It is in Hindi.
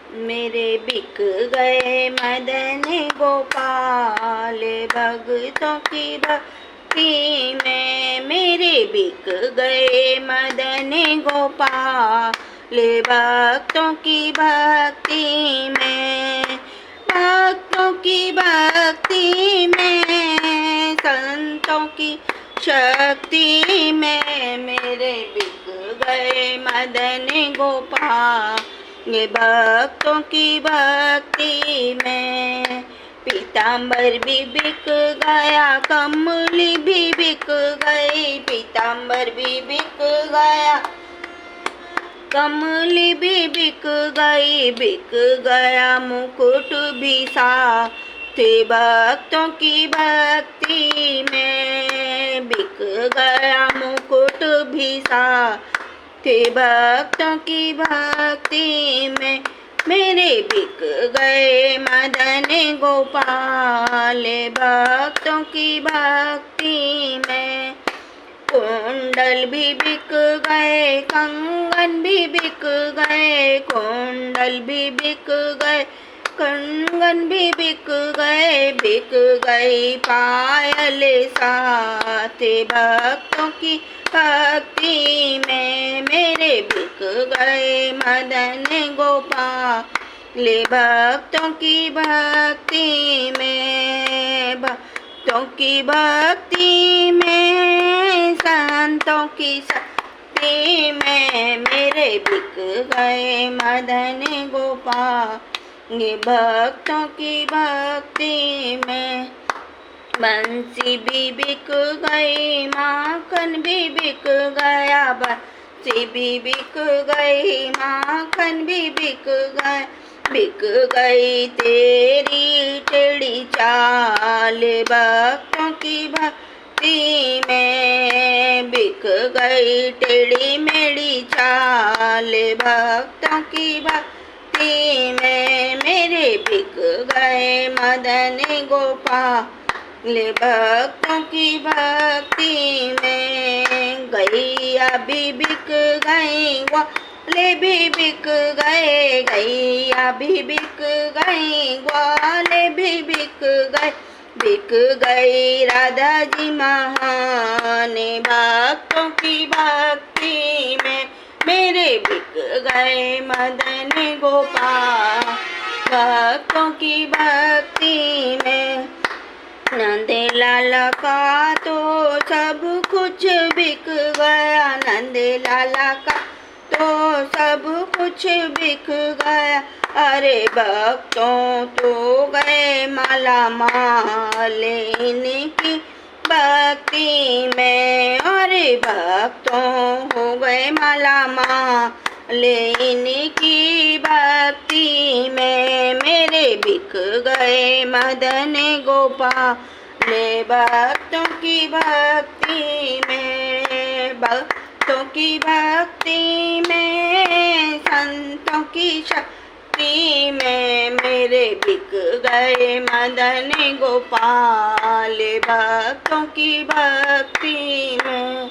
मेरे बिक गए मदन गोपाल, भक्तों की भक्ति में मेरे बिक गए मदन गोपाल, भक्तों की भक्ति में, भक्तों की भक्ति में, संतों की शक्ति में मेरे बिक गए मदन गोपाल, ये भक्तों की भक्ति में। पीताम्बर भी बिक गया, कमली भी बिक गई, पीताम्बर भी बिक गया, कमली भी बिक गया मुकुट भी साथे भक्तों की भक्ति में, बिक गया मुकुट भी साथे भक्तों की भक्ति में, मेरे बिक गए मदन गोपाल, भक्तों की भक्ति में। कुंडल भी बिक गए, कंगन भी बिक गए, कुंडल भी बिक गए, कंगन भी बिक गई पायल साथे भक्तों की भक्ति में, मेरे बिक गए मदन गोपाल, भक्तों की भक्ति में, भक्तों की भक्ति में, संतों की शक्ति में मेरे बिक गए मदन गोपाल, ये भक्तों की भक्ति में। बंसी भी बिक गई, माखन भी बिक गया, बंसी भी बिक गई, माखन भी बिक गई तेरी टेढ़ी चाल, भक्तों की भक्ति में बिक गई टेढ़ी मेढ़ी चाल, भक्तों की भक्ति में मेरे बिक गए मदन गोपाल, भक्तों की भक्ति में। गैया भी बिक गई, ग्वाले भी बिक गए, गैया भी बिक गई, ग्वाले भी बिक गई राधा जी महान, भक्तों की भक्ति में मेरे बिक गए मदन गोपाल, भक्तों की भक्ति में। नंदे लाला का तो सब कुछ बिक गया, नंदे लाला का तो सब कुछ बिक गया, अरे भक्तों तो गए माला माल इनकी भक्ति में, अरे भक्तों हो गए माला माल इनकी भक्ति में, मेरे बिक गए मदन गोपाल, भक्तों की भक्ति में, भक्तों की भक्ति में, संतों की शक्ति में मेरे बिक गए मदन गोपाल, भक्तों की भक्ति में।